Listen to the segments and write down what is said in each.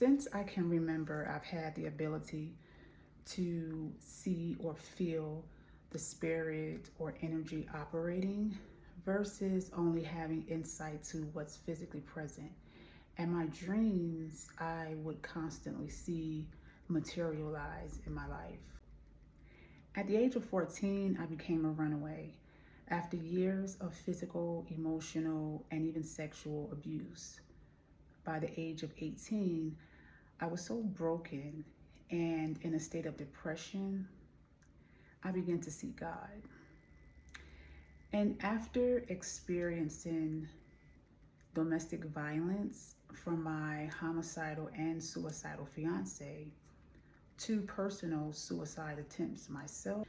Since I can remember, I've had the ability to see or feel the spirit or energy operating versus only having insight to what's physically present. And my dreams, I would constantly see materialize in my life. At the age of 14, I became a runaway after years of physical, emotional, and even sexual abuse. By the age of 18, I was so broken and in a state of depression, I began to seek God. And after experiencing domestic violence from my homicidal and suicidal fiance, two personal suicide attempts myself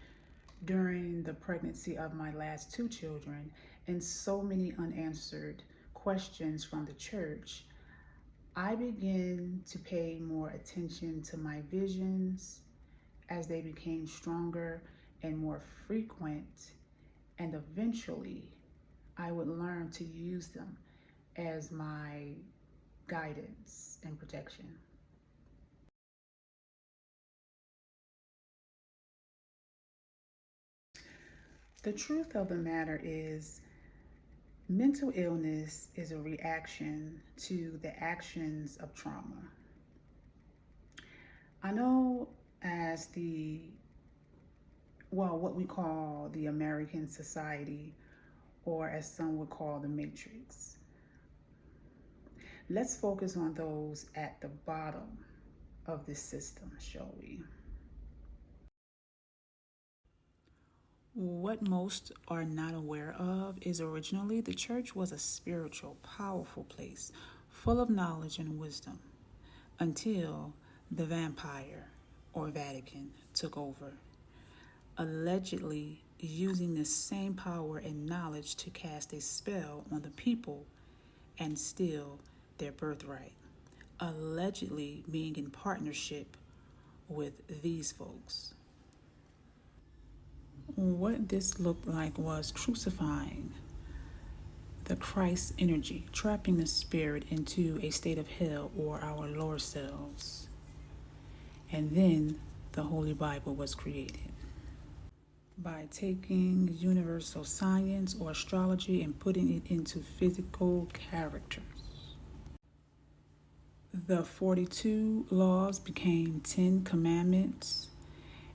during the pregnancy of my last two children, and so many unanswered questions from the church, I began to pay more attention to my visions as they became stronger and more frequent, and eventually I would learn to use them as my guidance and protection. The truth of the matter is, mental illness is a reaction to the actions of trauma. I know as what we call the American society, or as some would call the matrix. Let's focus on those at the bottom of this system, shall we? What most are not aware of is originally the church was a spiritual, powerful place full of knowledge and wisdom until the vampire or Vatican took over, allegedly using this same power and knowledge to cast a spell on the people and steal their birthright, allegedly being in partnership with these folks. What this looked like was crucifying the Christ energy, trapping the spirit into a state of hell or our lower selves. And then the Holy Bible was created. By taking universal science or astrology and putting it into physical characters. The 42 laws became 10 commandments,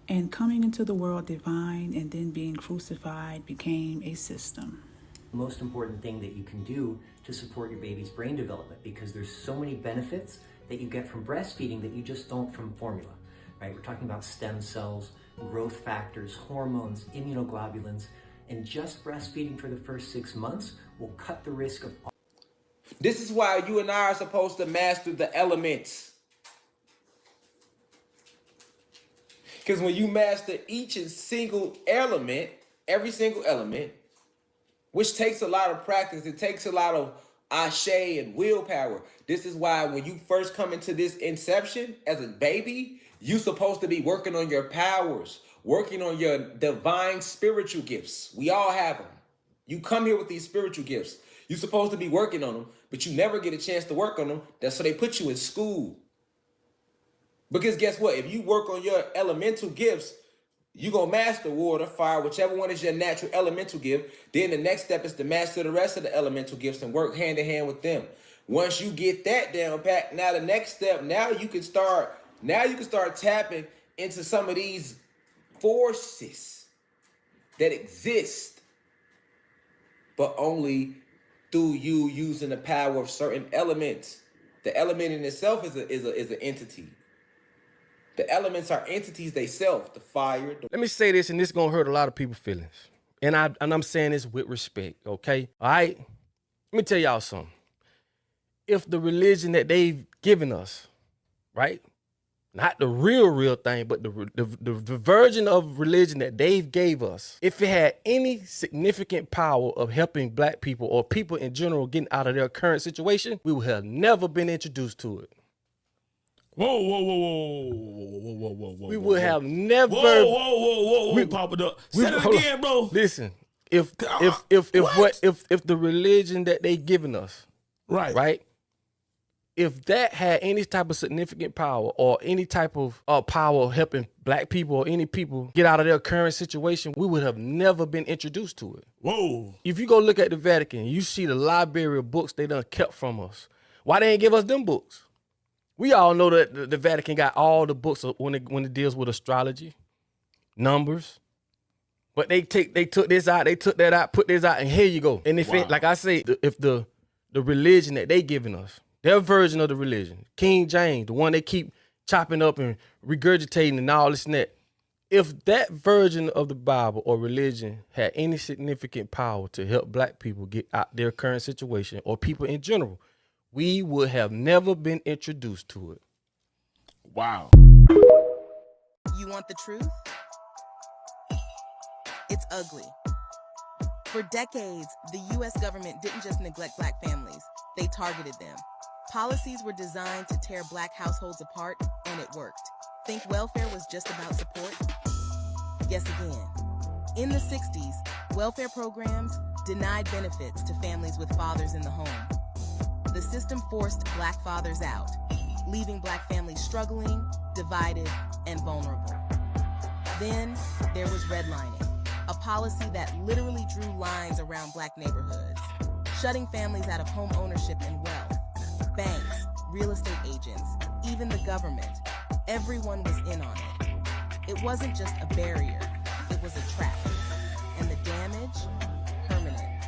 and coming into the world divine and then being crucified became a system. The most important thing that you can do to support your baby's brain development, because there's so many benefits that you get from breastfeeding that you just don't from formula, right? We're talking about stem cells, growth factors, hormones, immunoglobulins, and just breastfeeding for the first 6 months will cut the risk of... This is why you and I are supposed to master the elements. Because when you master each and single element, every single element, which takes a lot of practice, it takes a lot of ashe and willpower. This is why when you first come into this inception as a baby, you're supposed to be working on your powers, working on your divine spiritual gifts. We all have them. You come here with these spiritual gifts. You're supposed to be working on them, but you never get a chance to work on them. That's so they put you in school. Because guess what? If you work on your elemental gifts, you're going to master water, fire, whichever one is your natural elemental gift. Then the next step is to master the rest of the elemental gifts and work hand in hand with them. Once you get that down pat, now the next step, now you can start tapping into some of these forces that exist, but only through you using the power of certain elements. The element in itself is an entity. The elements are entities themselves, the fire. Let me say this, and this is gonna hurt a lot of people's feelings. And I'm saying this with respect, okay? All right? Let me tell y'all something. If the religion that they've given us, right? Not the real thing, but the version of religion that they've gave us, if it had any significant power of helping black people or people in general getting out of their current situation, we would have never been introduced to it. Whoa. We would have never. Whoa. Pop it up. Say it again, bro. Listen, if the religion that they given us, right, if that had any type of significant power or any type of power helping black people or any people get out of their current situation, we would have never been introduced to it. Whoa. If you go look at the Vatican, you see the library of books they done kept from us. Why they ain't give us them books? We all know that the Vatican got all the books when it deals with astrology, numbers. But they took this out, they took that out, put this out, and here you go. And if it, like I say, if the religion that they giving us, their version of the religion, King James, the one they keep chopping up and regurgitating and all this and that, if that version of the Bible or religion had any significant power to help black people get out their current situation or people in general, we would have never been introduced to it. Wow. You want the truth? It's ugly. For decades, the U.S. government didn't just neglect black families, they targeted them. Policies were designed to tear black households apart, and it worked. Think welfare was just about support? Guess again. In the 60s, welfare programs denied benefits to families with fathers in the home. The system forced black fathers out, leaving black families struggling, divided, and vulnerable. Then there was redlining, a policy that literally drew lines around black neighborhoods, shutting families out of home ownership and wealth. Banks, real estate agents, even the government, everyone was in on it. It wasn't just a barrier, it was a trap. And the damage, permanent.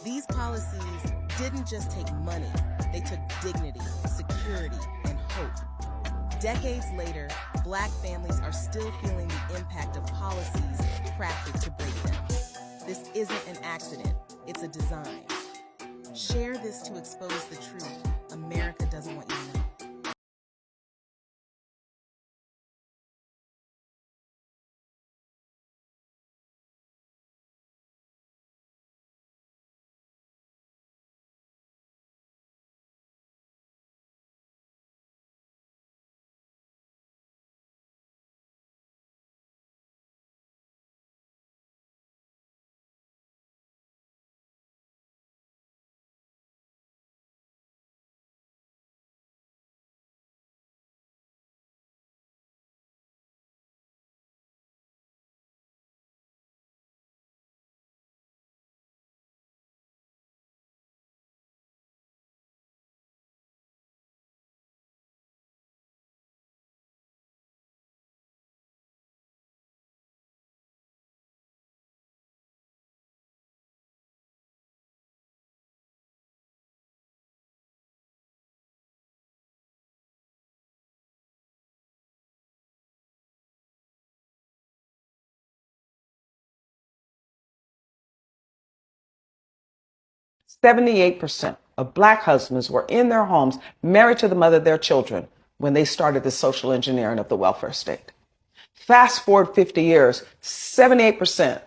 These policies didn't just take money, they took dignity, security, and hope. Decades later, black families are still feeling the impact of policies crafted to break them. This isn't an accident, it's a design. Share this to expose the truth America doesn't want you to know. %78 of black husbands were in their homes married to the mother of their children when they started the social engineering of the welfare state. Fast forward 50 years, 78%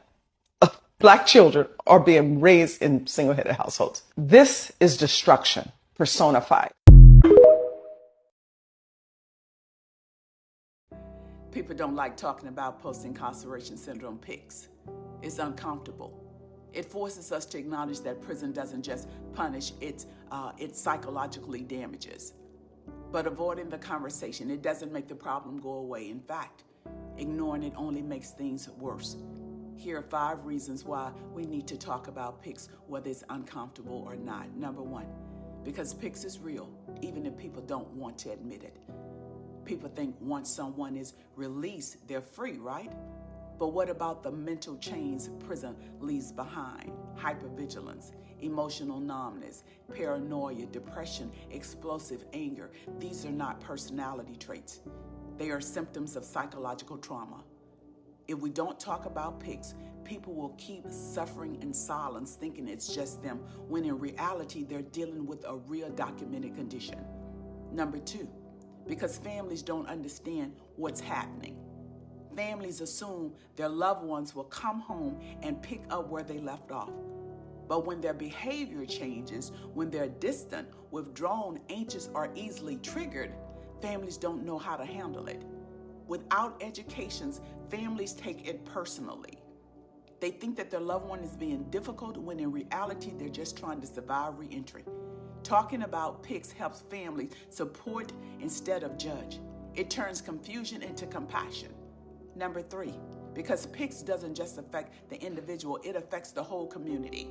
of black children are being raised in single-headed households. This is destruction personified. People don't like talking about post-incarceration syndrome PICS. It's uncomfortable. It forces us to acknowledge that prison doesn't just punish, it psychologically damages. But avoiding the conversation, it doesn't make the problem go away. In fact, ignoring it only makes things worse. Here are 5 reasons why we need to talk about PICS, whether it's uncomfortable or not. Number 1, because PICS is real, even if people don't want to admit it. People think once someone is released, they're free, right? But what about the mental chains prison leaves behind? Hypervigilance, emotional numbness, paranoia, depression, explosive anger. These are not personality traits. They are symptoms of psychological trauma. If we don't talk about PICS, people will keep suffering in silence, thinking it's just them, when in reality, they're dealing with a real documented condition. Number 2, because families don't understand what's happening. Families assume their loved ones will come home and pick up where they left off. But when their behavior changes, when they're distant, withdrawn, anxious, or easily triggered, families don't know how to handle it. Without educations, families take it personally. They think that their loved one is being difficult when in reality, they're just trying to survive re-entry. Talking about PICS helps families support instead of judge. It turns confusion into compassion. Number 3, because PICS doesn't just affect the individual, it affects the whole community.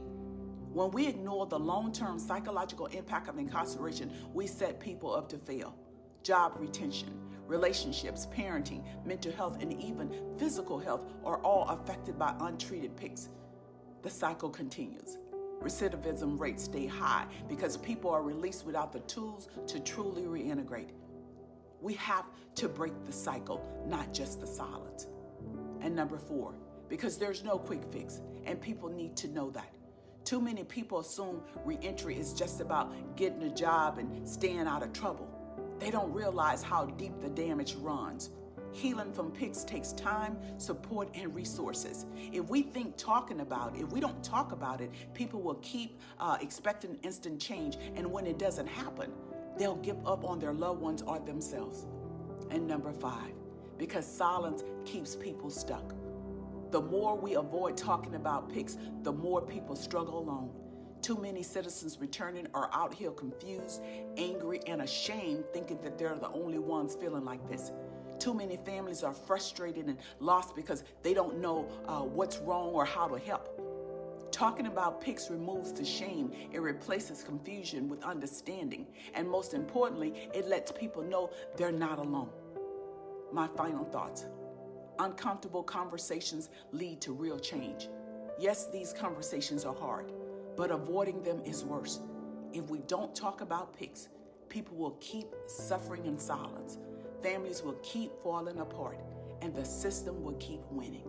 When we ignore the long-term psychological impact of incarceration, we set people up to fail. Job retention, relationships, parenting, mental health, and even physical health are all affected by untreated PICS. The cycle continues. Recidivism rates stay high because people are released without the tools to truly reintegrate. We have to break the cycle, not just the silence. And number 4, because there's no quick fix, and people need to know that. Too many people assume reentry is just about getting a job and staying out of trouble. They don't realize how deep the damage runs. Healing from PICS takes time, support, and resources. If we don't talk about it, people will keep expecting instant change, and when it doesn't happen, they'll give up on their loved ones or themselves. And number 5, because silence keeps people stuck. The more we avoid talking about PICS, the more people struggle alone. Too many citizens returning are out here confused, angry, and ashamed, thinking that they're the only ones feeling like this. Too many families are frustrated and lost because they don't know what's wrong or how to help. Talking about PICS removes the shame. It replaces confusion with understanding. And most importantly, it lets people know they're not alone. My final thoughts. Uncomfortable conversations lead to real change. Yes, these conversations are hard, but avoiding them is worse. If we don't talk about PICS, people will keep suffering in silence. Families will keep falling apart, and the system will keep winning.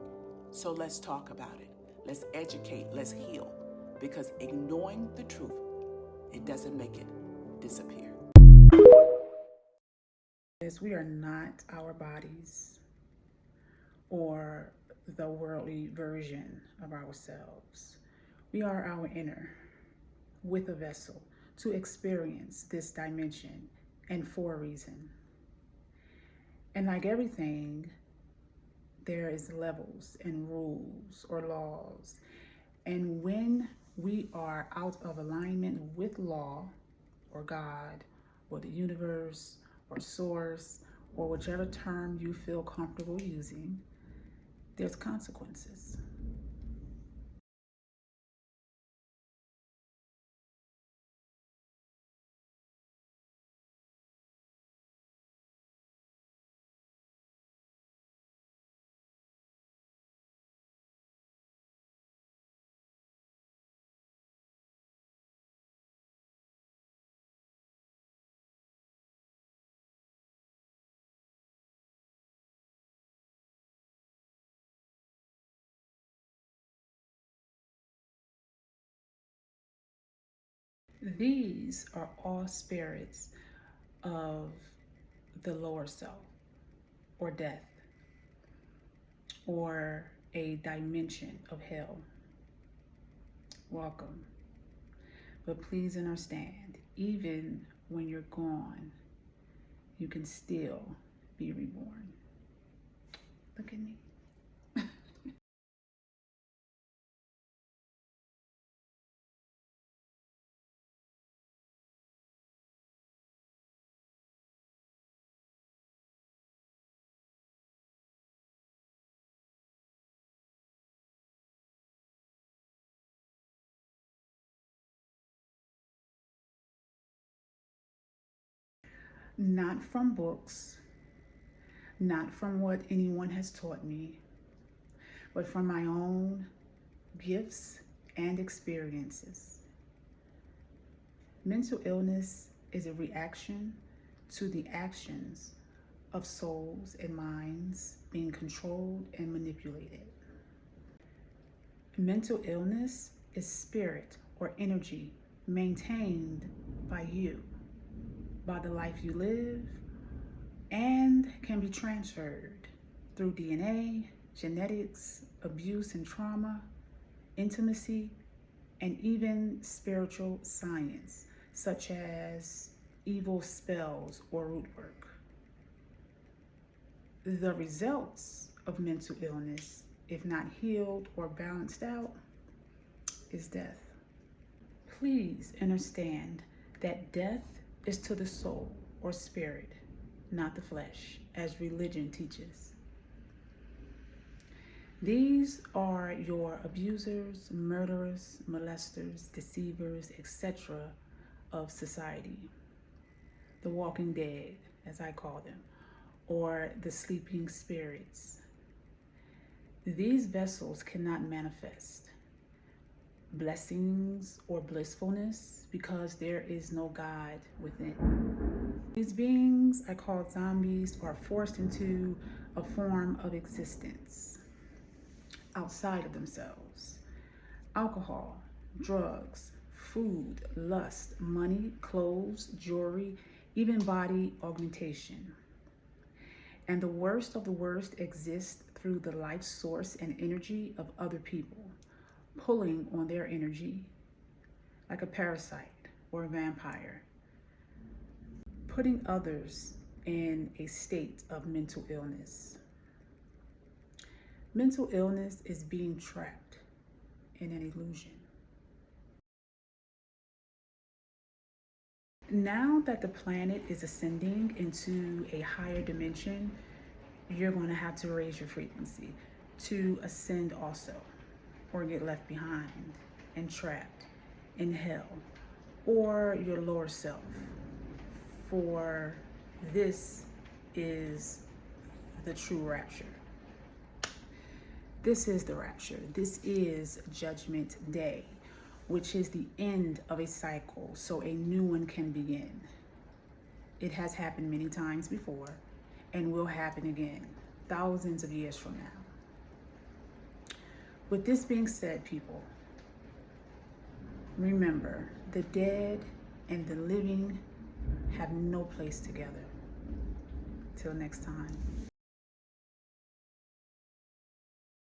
So let's talk about it. Let's educate, let's heal, because ignoring the truth, it doesn't make it disappear. We are not our bodies or the worldly version of ourselves. We are our inner, with a vessel to experience this dimension, and for a reason. And like everything, there is levels and rules or laws. And when we are out of alignment with law or God or the universe or source or whichever term you feel comfortable using, there's consequences. These are all spirits of the lower self or death or a dimension of hell. Welcome. But please understand, even when you're gone, you can still be reborn. Look at me. Not from books, not from what anyone has taught me, but from my own gifts and experiences. Mental illness is a reaction to the actions of souls and minds being controlled and manipulated. Mental illness is spirit or energy maintained by you, by the life you live, and can be transferred through DNA, genetics, abuse and trauma, intimacy, and even spiritual science, such as evil spells or root work. The results of mental illness, if not healed or balanced out, is death. Please understand that death is to the soul or spirit, not the flesh, as religion teaches. These are your abusers, murderers, molesters, deceivers, etc. of society. The walking dead, as I call them, or the sleeping spirits. These vessels cannot manifest blessings or blissfulness because there is no God within. These beings I call zombies are forced into a form of existence outside of themselves. Alcohol, drugs, food, lust, money, clothes, jewelry, even body augmentation. And the worst of the worst exists through the life source and energy of other people, pulling on their energy like a parasite or a vampire, putting others in a state of mental illness. Mental illness is being trapped in an illusion. Now that the planet is ascending into a higher dimension, you're going to have to raise your frequency to ascend also, or get left behind and trapped in hell or your lower self. For this is the true rapture. This is the rapture. This is Judgment Day, which is the end of a cycle, so a new one can begin. It has happened many times before and will happen again, thousands of years from now. With this being said, people, remember, the dead and the living have no place together. Till next time.